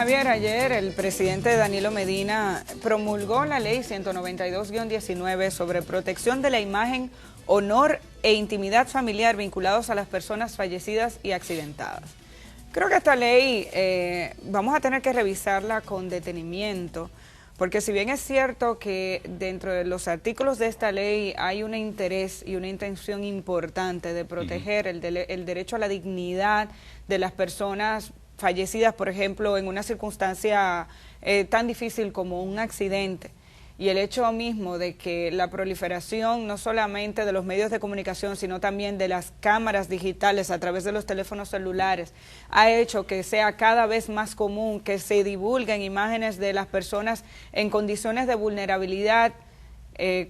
Javier, ayer el presidente Danilo Medina promulgó la ley 192-19 sobre protección de la imagen, honor e intimidad familiar vinculados a las personas fallecidas y accidentadas. Creo que esta ley vamos a tener que revisarla con detenimiento, porque si bien es cierto que dentro de los artículos de esta ley hay un interés y una intención importante de proteger el derecho a la dignidad de las personas fallecidas, por ejemplo, en una circunstancia tan difícil como un accidente, y el hecho mismo de que la proliferación no solamente de los medios de comunicación, sino también de las cámaras digitales a través de los teléfonos celulares, ha hecho que sea cada vez más común que se divulguen imágenes de las personas en condiciones de vulnerabilidad,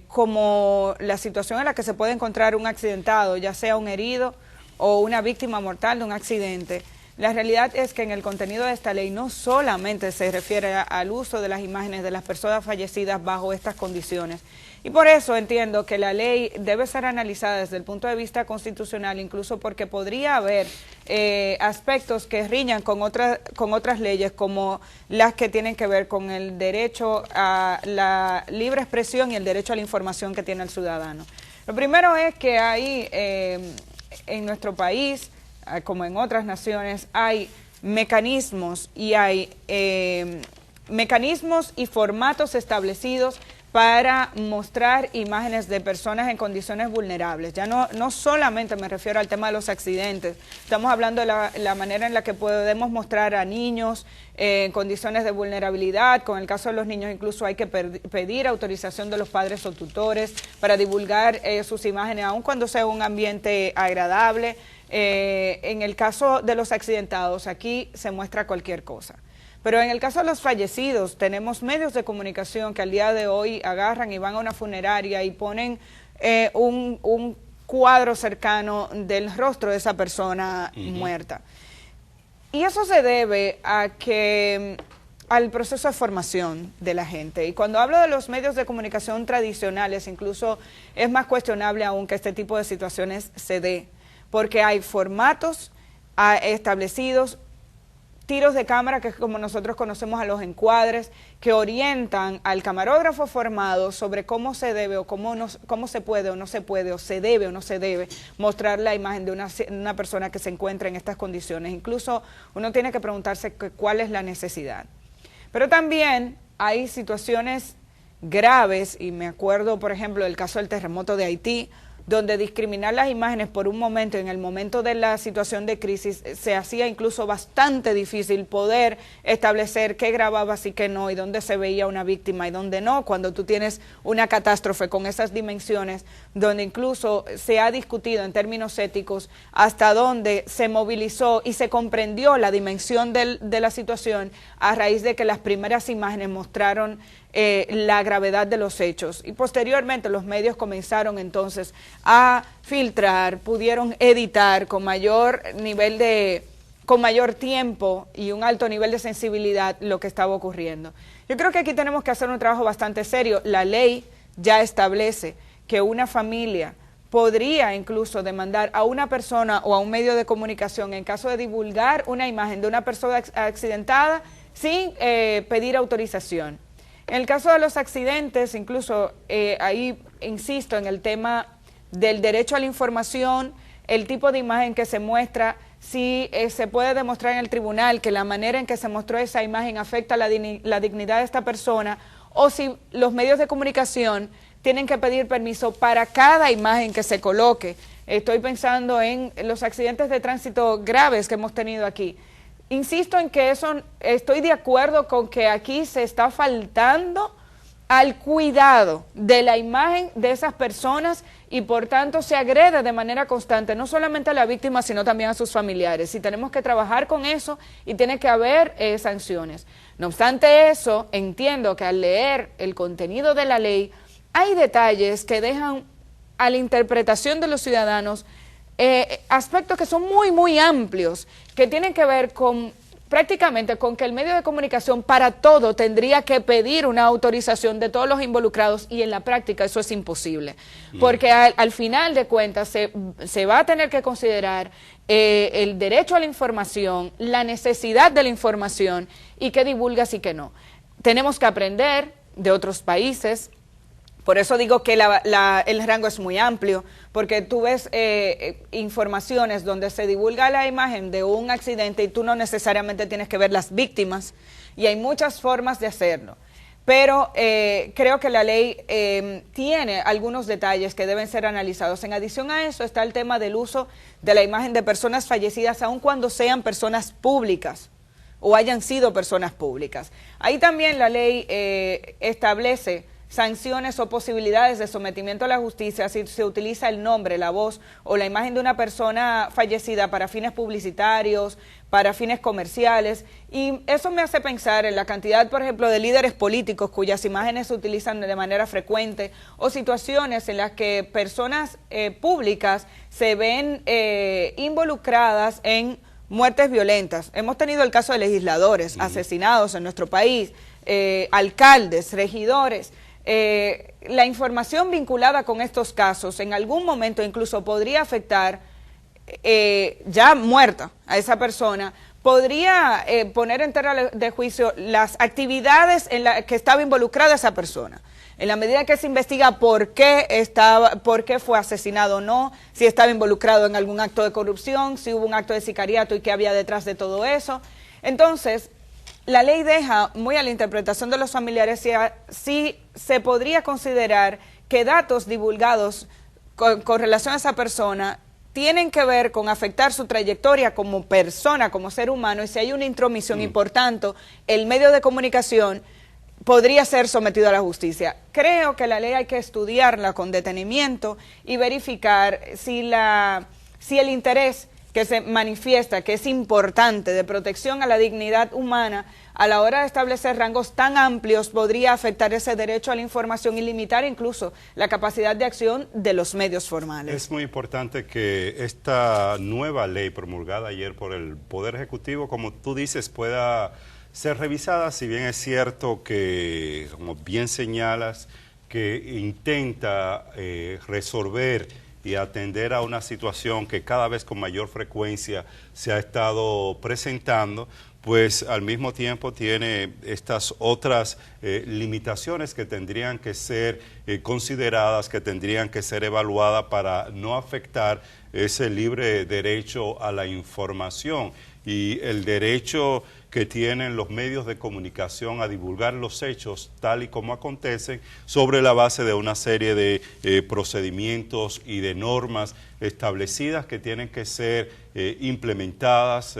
como la situación en la que se puede encontrar un accidentado, ya sea un herido o una víctima mortal de un accidente. La realidad es que en el contenido de esta ley no solamente se refiere al uso de las imágenes de las personas fallecidas bajo estas condiciones, y por eso entiendo que la ley debe ser analizada desde el punto de vista constitucional, incluso porque podría haber aspectos que riñan con otras leyes, como las que tienen que ver con el derecho a la libre expresión y el derecho a la información que tiene el ciudadano. Lo primero es que hay en nuestro país, como en otras naciones, hay mecanismos y formatos establecidos para mostrar imágenes de personas en condiciones vulnerables. Ya no solamente me refiero al tema de los accidentes, estamos hablando de la manera en la que podemos mostrar a niños en condiciones de vulnerabilidad. Con el caso de los niños incluso hay que pedir autorización de los padres o tutores para divulgar sus imágenes, aun cuando sea un ambiente agradable. En el caso de los accidentados, aquí se muestra cualquier cosa. Pero en el caso de los fallecidos, tenemos medios de comunicación que al día de hoy agarran y van a una funeraria y ponen un cuadro cercano del rostro de esa persona muerta. Y eso se debe al proceso de formación de la gente. Y cuando hablo de los medios de comunicación tradicionales, incluso es más cuestionable aún que este tipo de situaciones se dé, porque hay formatos establecidos, tiros de cámara, que es como nosotros conocemos a los encuadres, que orientan al camarógrafo formado sobre cómo se debe o cómo se puede o no se puede, o se debe o no se debe mostrar la imagen de una persona que se encuentra en estas condiciones. Incluso uno tiene que preguntarse cuál es la necesidad. Pero también hay situaciones graves, y me acuerdo, por ejemplo, del caso del terremoto de Haití, donde discriminar las imágenes por un momento, en el momento de la situación de crisis, se hacía incluso bastante difícil poder establecer qué grababas y qué no, y dónde se veía una víctima y dónde no, cuando tú tienes una catástrofe con esas dimensiones, donde incluso se ha discutido en términos éticos hasta dónde se movilizó y se comprendió la dimensión de la situación a raíz de que las primeras imágenes mostraron la gravedad de los hechos, y posteriormente los medios comenzaron entonces a filtrar, pudieron editar con mayor tiempo y un alto nivel de sensibilidad lo que estaba ocurriendo. Yo creo que aquí tenemos que hacer un trabajo bastante serio. La ley ya establece que una familia podría incluso demandar a una persona o a un medio de comunicación en caso de divulgar una imagen de una persona accidentada sin pedir autorización. En el caso de los accidentes, incluso ahí insisto en el tema del derecho a la información, el tipo de imagen que se muestra, si se puede demostrar en el tribunal que la manera en que se mostró esa imagen afecta la dignidad de esta persona, o si los medios de comunicación tienen que pedir permiso para cada imagen que se coloque. Estoy pensando en los accidentes de tránsito graves que hemos tenido aquí. Insisto en que estoy de acuerdo con que aquí se está faltando al cuidado de la imagen de esas personas, y por tanto se agrede de manera constante no solamente a la víctima sino también a sus familiares, y tenemos que trabajar con eso y tiene que haber sanciones. No obstante eso, entiendo que al leer el contenido de la ley hay detalles que dejan a la interpretación de los ciudadanos aspectos que son muy amplios, que tienen que ver con prácticamente con que el medio de comunicación para todo tendría que pedir una autorización de todos los involucrados, y en la práctica eso es imposible, porque al final de cuentas se va a tener que considerar el derecho a la información, la necesidad de la información y qué divulgas y qué no. Tenemos que aprender de otros países. Por eso digo que el rango es muy amplio, porque tú ves informaciones donde se divulga la imagen de un accidente y tú no necesariamente tienes que ver las víctimas, y hay muchas formas de hacerlo. Pero creo que la ley tiene algunos detalles que deben ser analizados. En adición a eso está el tema del uso de la imagen de personas fallecidas, aun cuando sean personas públicas o hayan sido personas públicas. Ahí también la ley establece sanciones o posibilidades de sometimiento a la justicia si se utiliza el nombre, la voz o la imagen de una persona fallecida para fines publicitarios, para fines comerciales, y eso me hace pensar en la cantidad, por ejemplo, de líderes políticos cuyas imágenes se utilizan de manera frecuente, o situaciones en las que personas públicas se ven involucradas en muertes violentas. Hemos tenido el caso de legisladores asesinados en nuestro país, alcaldes, regidores. La información vinculada con estos casos en algún momento incluso podría afectar ya muerta a esa persona, podría poner en tela de juicio las actividades en las que estaba involucrada esa persona. En la medida que se investiga por qué fue asesinado o no, si estaba involucrado en algún acto de corrupción, si hubo un acto de sicariato y qué había detrás de todo eso. Entonces, la ley deja muy a la interpretación de los familiares si se podría considerar que datos divulgados con relación a esa persona tienen que ver con afectar su trayectoria como persona, como ser humano, y si hay una intromisión y por tanto el medio de comunicación podría ser sometido a la justicia. Creo que la ley hay que estudiarla con detenimiento y verificar si el interés que se manifiesta, que es importante, de protección a la dignidad humana, a la hora de establecer rangos tan amplios, podría afectar ese derecho a la información y limitar incluso la capacidad de acción de los medios formales. Es muy importante que esta nueva ley promulgada ayer por el Poder Ejecutivo, como tú dices, pueda ser revisada, si bien es cierto que, como bien señalas, que intenta resolver y atender a una situación que cada vez con mayor frecuencia se ha estado presentando, pues al mismo tiempo tiene estas otras limitaciones que tendrían que ser consideradas, que tendrían que ser evaluadas para no afectar ese libre derecho a la información y el derecho que tienen los medios de comunicación a divulgar los hechos tal y como acontecen sobre la base de una serie de procedimientos y de normas establecidas que tienen que ser implementadas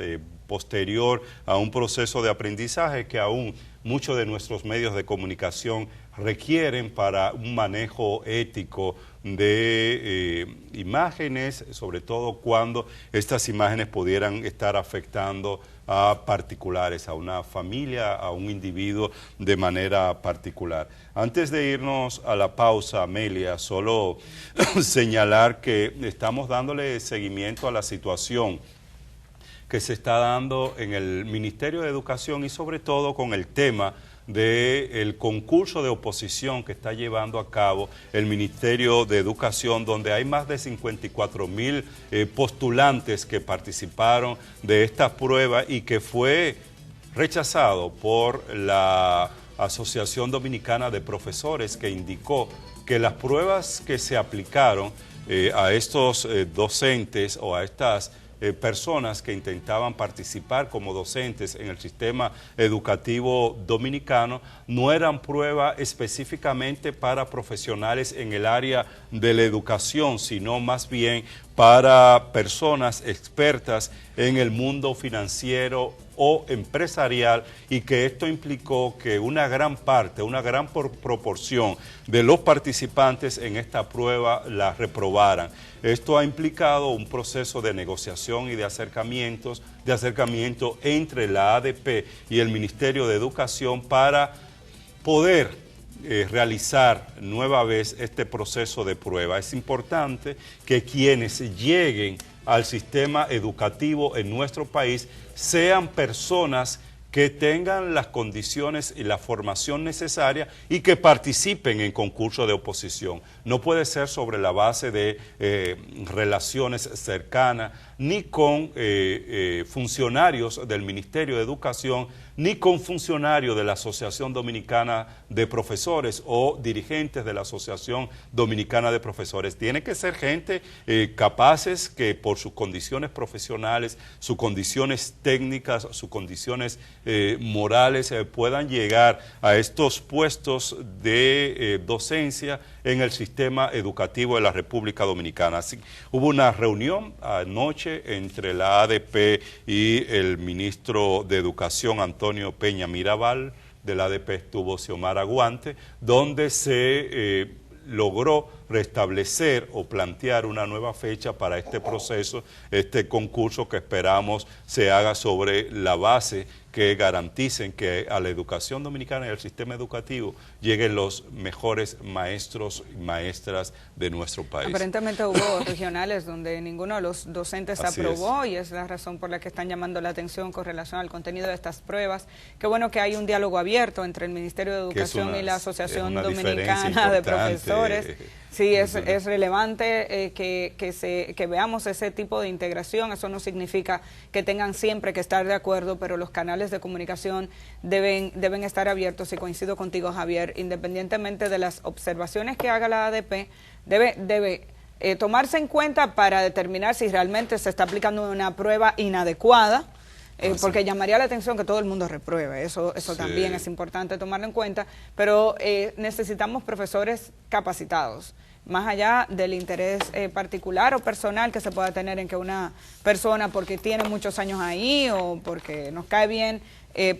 posterior a un proceso de aprendizaje que aún muchos de nuestros medios de comunicación requieren para un manejo ético de imágenes, sobre todo cuando estas imágenes pudieran estar afectando a particulares, a una familia, a un individuo de manera particular. Antes de irnos a la pausa, Amelia, solo señalar que estamos dándole seguimiento a la situación que se está dando en el Ministerio de Educación y sobre todo con el tema del concurso de oposición que está llevando a cabo el Ministerio de Educación, donde hay más de 54,000 postulantes que participaron de esta prueba y que fue rechazado por la Asociación Dominicana de Profesores, que indicó que las pruebas que se aplicaron a estos docentes o a estas personas que intentaban participar como docentes en el sistema educativo dominicano no eran pruebas específicamente para profesionales en el área de la educación, sino más bien para personas expertas en el mundo financiero o empresarial, y que esto implicó que una gran parte, una gran proporción de los participantes en esta prueba la reprobaran. Esto ha implicado un proceso de negociación y de acercamiento entre la ADP y el Ministerio de Educación para poder realizar nueva vez este proceso de prueba. Es importante que quienes lleguen al sistema educativo en nuestro país sean personas que tengan las condiciones y la formación necesaria y que participen en concursos de oposición. No puede ser sobre la base de relaciones cercanas, ni con funcionarios del Ministerio de Educación, ni con funcionarios de la Asociación Dominicana de Profesores o dirigentes de la Asociación Dominicana de Profesores. Tiene que ser gente capaces que por sus condiciones profesionales, sus condiciones técnicas, sus condiciones morales puedan llegar a estos puestos de docencia en el sistema educativo de la República Dominicana. Así, hubo una reunión anoche entre la ADP y el ministro de Educación, Antonio Peña Mirabal. De la ADP estuvo Xiomara Guante, donde se logró restablecer o plantear una nueva fecha para este proceso, este concurso que esperamos se haga sobre la base que garanticen que a la educación dominicana y al sistema educativo lleguen los mejores maestros y maestras de nuestro país. Aparentemente hubo regionales donde ninguno de los docentes aprobó y es la razón por la que están llamando la atención con relación al contenido de estas pruebas. Qué bueno que hay un diálogo abierto entre el Ministerio de Educación y la Asociación Dominicana de Profesores. Sí, es relevante que veamos ese tipo de integración. Eso no significa que tengan siempre que estar de acuerdo, pero los canales de comunicación deben estar abiertos, y coincido contigo, Javier, independientemente de las observaciones que haga la ADP, debe tomarse en cuenta para determinar si realmente se está aplicando una prueba inadecuada, porque llamaría la atención que todo el mundo repruebe, eso sí. También es importante tomarlo en cuenta, pero necesitamos profesores capacitados, más allá del interés particular o personal que se pueda tener en que una persona, porque tiene muchos años ahí o porque nos cae bien,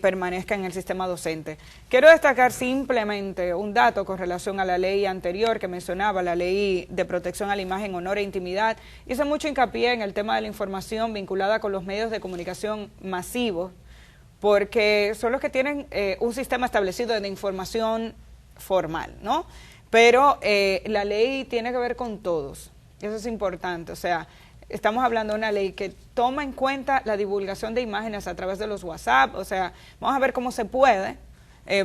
permanezca en el sistema docente. Quiero destacar simplemente un dato con relación a la ley anterior que mencionaba, la ley de protección a la imagen, honor e intimidad. Hice mucho hincapié en el tema de la información vinculada con los medios de comunicación masivos, porque son los que tienen un sistema establecido de información formal, ¿no? Pero la ley tiene que ver con todos, eso es importante, o sea, estamos hablando de una ley que toma en cuenta la divulgación de imágenes a través de los WhatsApp, o sea, vamos a ver cómo se puede,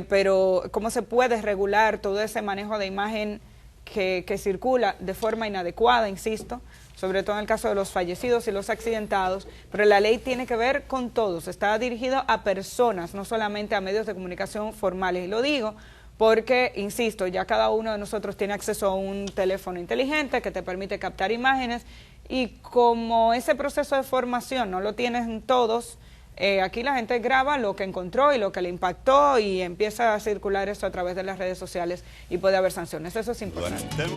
pero cómo se puede regular todo ese manejo de imagen que circula de forma inadecuada, insisto, sobre todo en el caso de los fallecidos y los accidentados, pero la ley tiene que ver con todos, está dirigido a personas, no solamente a medios de comunicación formales, y lo digo porque, insisto, ya cada uno de nosotros tiene acceso a un teléfono inteligente que te permite captar imágenes, y como ese proceso de formación no lo tienen todos, aquí la gente graba lo que encontró y lo que le impactó y empieza a circular eso a través de las redes sociales y puede haber sanciones. Eso es importante. Bueno,